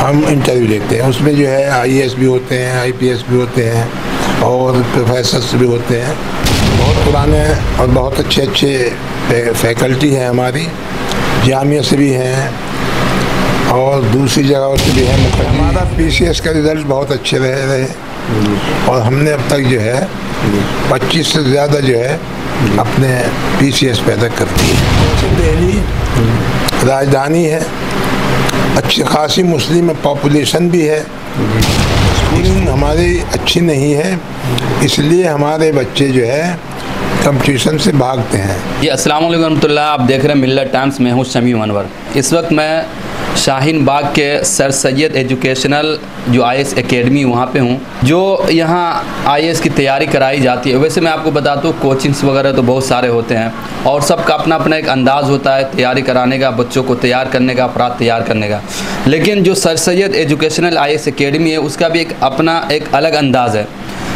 हम इंटरव्यू लेते हैं। उसमें जो है IAS भी होते हैं, IPS भी होते हैं और प्रोफेसर्स भी होते हैं। बहुत पुराने और बहुत अच्छे फैकल्टी हैं हमारी, जामिया से भी हैं और दूसरी जगहों से भी है। हमारा PCS का रिज़ल्ट बहुत अच्छे रहे और हमने अब तक जो है 25 से ज़्यादा जो है अपने PCS पैदा करती है। दिल्ली राजधानी है, अच्छी खासी मुस्लिम पॉपुलेशन भी है। स्कूलिंग हमारी अच्छी नहीं है, इसलिए हमारे बच्चे जो है कंपटीशन से भागते हैं। जी अस्सलाम वालेकुम रहमतुल्लाह। आप देख रहे हैं मिल्लत टाइम्स में हूँ शमीम अनवर। इस वक्त मैं शाहीन बाग के सर सैयद एजुकेशनल जो IAS एकेडमी वहाँ पे हूँ, जो यहाँ IAS की तैयारी कराई जाती है। वैसे मैं आपको बताता हूँ कोचिंग्स वगैरह तो बहुत सारे होते हैं और सबका अपना अपना एक अंदाज़ होता है तैयारी कराने का, बच्चों को तैयार करने का, अफराद तैयार करने का। लेकिन जो sir Syed educational IAS academy है उसका भी एक अपना एक अलग अंदाज़ है।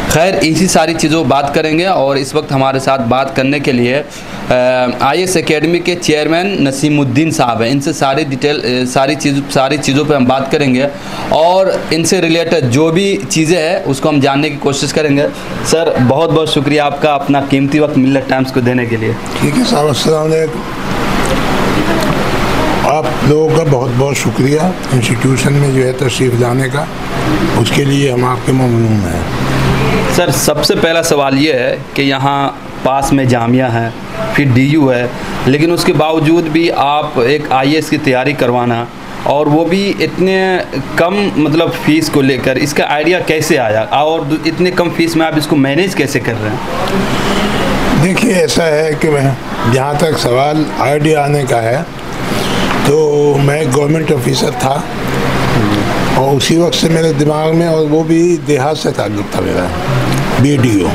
खैर इसी सारी चीज़ों बात करेंगे और इस वक्त हमारे साथ बात करने के लिए IAS एकेडमी के चेयरमैन नसीमुद्दीन साहब हैं। इनसे सारी चीज़ों पे हम बात करेंगे और इनसे रिलेटेड जो भी चीज़ें हैं उसको हम जानने की कोशिश करेंगे। सर बहुत बहुत शुक्रिया आपका अपना कीमती वक्त मिल्लत टाइम्स को देने के लिए। ठीक है साहब, अस्सलाम वालेकुम। आप लोगों का बहुत बहुत शुक्रिया इंस्टीट्यूशन में जो है तशरीफ़ लाने का, उसके लिए हम आपके ममनून हैं। सर सबसे पहला सवाल ये है कि यहाँ पास में जामिया है, फिर DU है, लेकिन उसके बावजूद भी आप एक IAS की तैयारी करवाना और वो भी इतने कम मतलब फ़ीस को लेकर, इसका आइडिया कैसे आया और इतने कम फीस में आप इसको मैनेज कैसे कर रहे हैं? देखिए ऐसा है कि मैं जहाँ तक सवाल आइडिया आने का है तो मैं गवर्नमेंट ऑफिसर था और उसी वक्त से मेरे दिमाग में, और वो भी देहात से ताल्लुक़ था मेरा, BDO।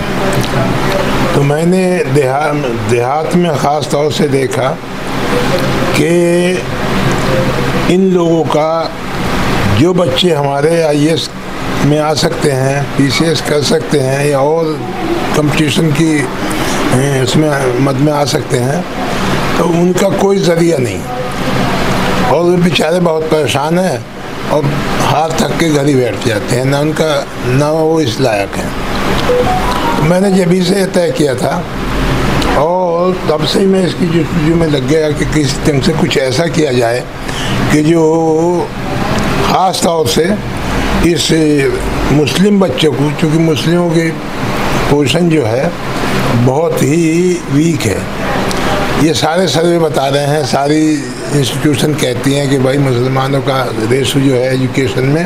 तो मैंने देहात में ख़ास तौर से देखा कि इन लोगों का जो बच्चे हमारे IAS में आ सकते हैं, PCS कर सकते हैं या और कंपटीशन की उसमें मद में आ सकते हैं, तो उनका कोई ज़रिया नहीं और वे बेचारे बहुत परेशान हैं और हाथ थक के घर ही बैठ जाते हैं, ना वो इस लायक हैं। तो मैंने जब से तय किया था और तब से ही मैं इसकी जुस्तजू में लग गया कि किस ढंग से कुछ ऐसा किया जाए कि जो ख़ास तौर से इस मुस्लिम बच्चे को, चूँकि मुस्लिमों की पोजीशन जो है बहुत ही वीक है, ये सारे सर्वे बता रहे हैं, सारी इंस्टीट्यूशन कहती हैं कि भाई मुसलमानों का रेशो जो है एजुकेशन में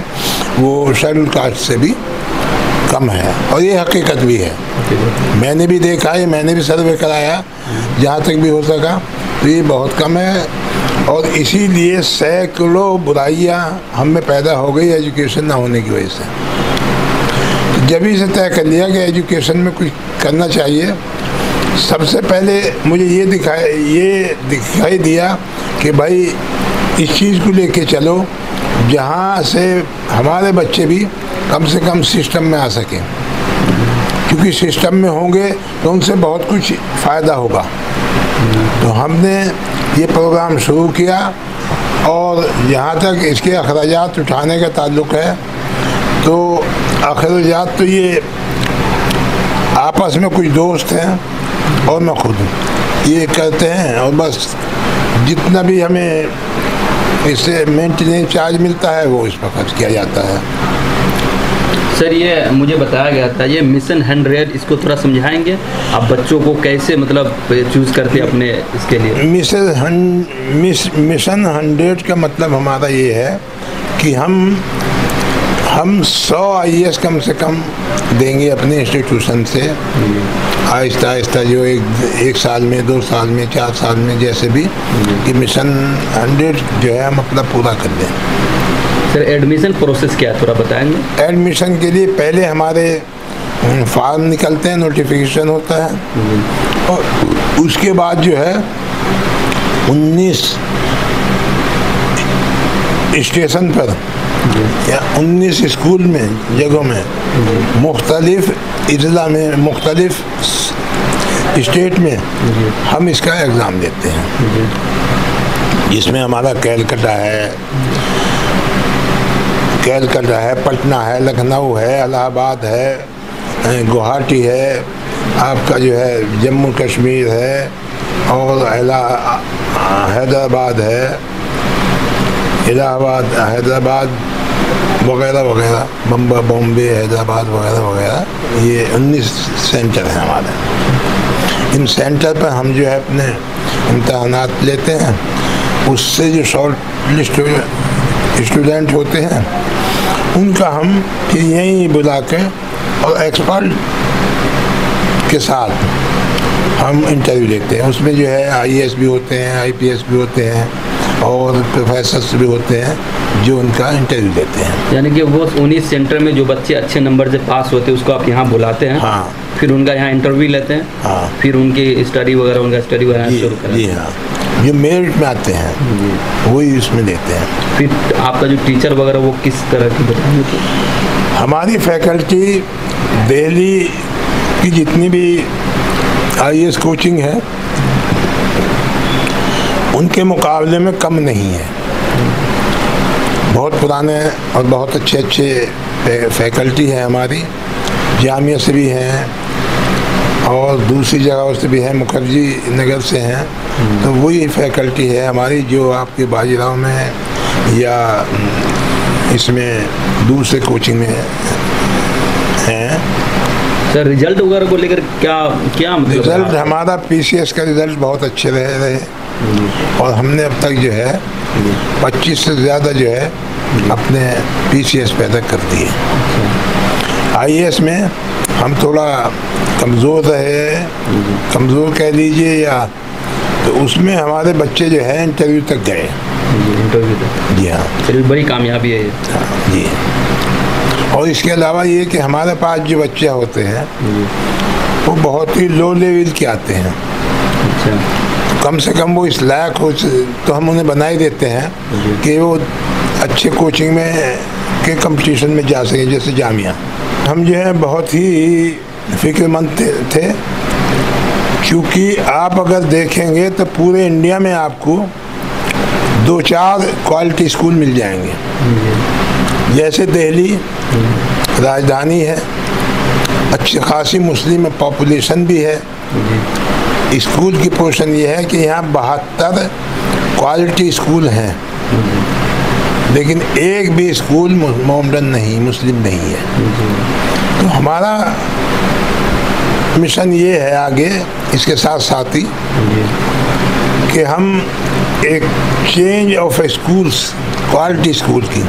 वो शेड्यूल कास्ट से भी कम है और ये हकीकत भी है। मैंने भी देखा है, मैंने भी सर्वे कराया जहाँ तक भी हो सका, तो ये बहुत कम है और इसीलिए सैकड़ों बुराइयाँ हम में पैदा हो गई एजुकेशन ना होने की वजह से। जब ही से तय कर लिया कि एजुकेशन में कुछ करना चाहिए, सबसे पहले मुझे ये दिखाई दिया कि भाई इस चीज़ को लेके चलो जहाँ से हमारे बच्चे भी कम से कम सिस्टम में आ सकें, क्योंकि सिस्टम में होंगे तो उनसे बहुत कुछ फ़ायदा होगा। तो हमने ये प्रोग्राम शुरू किया और जहाँ तक इसके अखराजात उठाने का ताल्लुक़ है, तो अखराजात तो ये आपस में कुछ दोस्त हैं और मैं खुद ये करते हैं और बस जितना भी हमें इससे मेंटेनेंस चार्ज मिलता है वो इस पर खर्च किया जाता है। सर ये मुझे बताया गया था, ये मिशन 100, इसको थोड़ा समझाएंगे आप बच्चों को कैसे मतलब चूज़ करते हैं अपने इसके लिए? मिशन 100 का मतलब हमारा ये है कि हम 100 IAS कम से कम देंगे अपने इंस्टीट्यूशन से, आहिस्ता आहिस्ता जो एक साल में, 2 साल में, 4 साल में, जैसे भी कि मिशन 100 जो है हम अपना पूरा कर दें। सर एडमिशन प्रोसेस क्या है थोड़ा बताएंगे?19 स्टेशन पर या 19 स्कूल में जगहों में मुख्तलिफ इज़ला में, मुख्तलिफ स्टेट में हम इसका एग्ज़ाम देते हैं, जिसमें हमारा कैलकटा है, कैलकाटा है, पटना है, लखनऊ है, इलाहाबाद है, गुवाहाटी है, आपका जो है जम्मू कश्मीर है, और हैदराबाद है, इलाहाबाद, हैदराबाद वगैरह वगैरह, बॉम्बे, हैदराबाद वगैरह वगैरह, ये 19 सेंटर हैं हमारे। इन सेंटर पर हम जो है अपने इम्तहानात लेते हैं। उससे जो शॉर्ट लिस्ट स्टूडेंट होते हैं उनका हम फिर यहीं बुला के और एक्सपर्ट के साथ हम इंटरव्यू लेते हैं। उसमें जो है IAS भी होते हैं, IPS भी होते हैं और प्रोफेसर्स भी होते हैं जो उनका इंटरव्यू लेते हैं। यानी कि वो 19 सेंटर में जो बच्चे अच्छे नंबर से पास होते हैं उसको आप यहाँ बुलाते हैं। हाँ, फिर उनका यहाँ इंटरव्यू लेते हैं। हाँ, फिर उनकी स्टडी वगैरह शुरू करते हैं। जी हाँ, जो मेरिट में आते हैं वही उसमें लेते हैं। फिर आपका जो टीचर वगैरह वो किस तरह की बताएंगे? तो हमारी फैकल्टी दिल्ली की जितनी भी IAS कोचिंग है उनके मुकाबले में कम नहीं है। बहुत पुराने और बहुत अच्छे फैकल्टी है हमारी, जामिया से भी हैं और दूसरी जगहों से भी हैं, मुखर्जी नगर से हैं। तो वही फैकल्टी है हमारी जो आपके बाजीराव में या इसमें दूसरे कोचिंग में हैं। सर रिजल्ट वगैरह को लेकर क्या मतलब? रिजल्ट हमारा PCS का रिजल्ट बहुत अच्छे रहे और हमने अब तक जो है 25 से ज़्यादा जो है अपने PCS पैदा कर दिए। IAS में हम थोड़ा कमज़ोर रहे, कमज़ोर कह लीजिए, या तो उसमें हमारे बच्चे जो है इंटरव्यू तक गए। इंटरव्यू तक? जी हाँ, चलिए बड़ी कामयाबी है ये। हाँ जी। और इसके अलावा ये कि हमारे पास जो बच्चे होते हैं वो बहुत ही लो लेवल के आते हैं। अच्छा। कम से कम वो इस लायक हो तो हम उन्हें बना ही देते हैं कि वो अच्छे कोचिंग में के कंपटीशन में जा सकें, जैसे जामिया। हम जो है बहुत ही फिक्रमंद थे क्योंकि आप अगर देखेंगे तो पूरे इंडिया में आपको 2-4 क्वालिटी स्कूल मिल जाएंगे। जैसे दिल्ली राजधानी है, अच्छी खासी मुस्लिम पॉपुलेशन भी है। स्कूल की पोर्शन ये है कि यहाँ 72 क्वालिटी स्कूल हैं, लेकिन एक भी स्कूल मोमडन नहीं, मुस्लिम नहीं है। तो हमारा मिशन ये है आगे इसके साथ साथ ही कि हम एक change of schools, quality school की,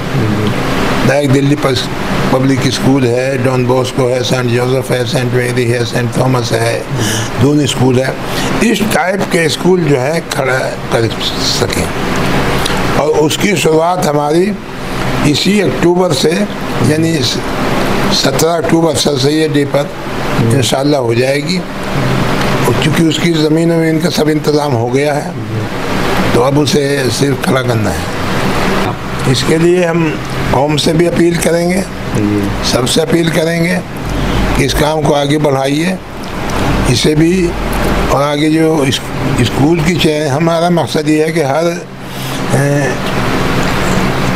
लाइक दिल्ली पब्लिक स्कूल है, डॉन बॉस्को है, सेंट जोसेफ है, सेंट मेरी है, सेंट थॉमस है, दोनों स्कूल है, इस टाइप के स्कूल जो है खड़ा कर सकें। और उसकी शुरुआत हमारी इसी अक्टूबर से, यानी 17 अक्टूबर सर सैयद डे पर इंशाल्लाह हो जाएगी। और चूँकि उसकी ज़मीन वमीन का सब इंतज़ाम हो गया है तो अब उसे सिर्फ खड़ा करना है। इसके लिए हम कौम से भी अपील करेंगे, सबसे अपील करेंगे कि इस काम को आगे बढ़ाइए, इसे भी। और आगे जो स्कूल की चयन, हमारा मकसद ये है कि हर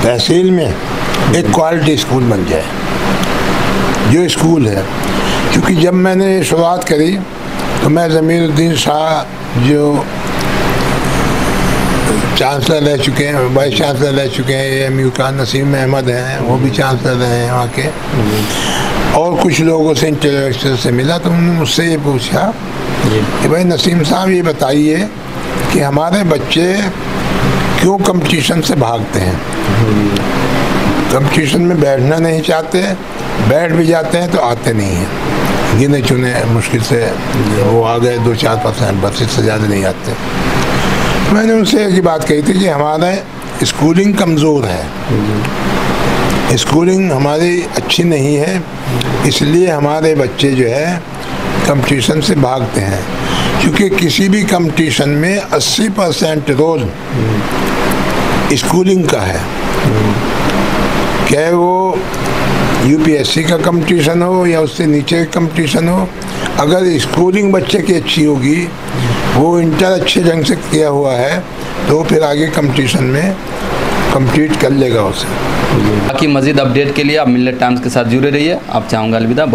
तहसील में एक क्वालिटी स्कूल बन जाए जो स्कूल है। क्योंकि जब मैंने शुरुआत करी तो मैं ज़मीरुद्दीन शाह जो चांसलर रह चुके हैं, वाइस चांसलर रह चुके हैं, AMU का नसीम अहमद हैं, वो भी चांसलर रहे हैं वहाँ के, और कुछ लोगों से इंटेलेक्चुअल से मिला तो उन्होंने मुझसे ये पूछा कि भाई नसीम साहब ये बताइए कि हमारे बच्चे क्यों कंपटीशन से भागते हैं, कंपटीशन में बैठना नहीं चाहते, बैठ भी जाते हैं तो आते नहीं हैं, गिने चुने मुश्किल से वो आ गए 2-4%, बस इससे ज़्यादा नहीं आते। मैंने उनसे एक ही बात कही थी कि हमारा स्कूलिंग कमज़ोर है, स्कूलिंग हमारी अच्छी नहीं है, इसलिए हमारे बच्चे जो है कंपटीशन से भागते हैं। क्योंकि किसी भी कंपटीशन में 80% रोल स्कूलिंग का है, चाहे वो UPSC का कंपटीशन हो या उससे नीचे कंपटीशन हो। अगर स्कूलिंग बच्चे की अच्छी होगी, वो इंटर अच्छे ढंग से किया हुआ है, तो फिर आगे कंपटीशन में कम्पीट कर लेगा उसे। बाकी मज़ीद अपडेट के लिए आप मिल्लत टाइम्स के साथ जुड़े रहिए। आप चाहूँगा अलविदा।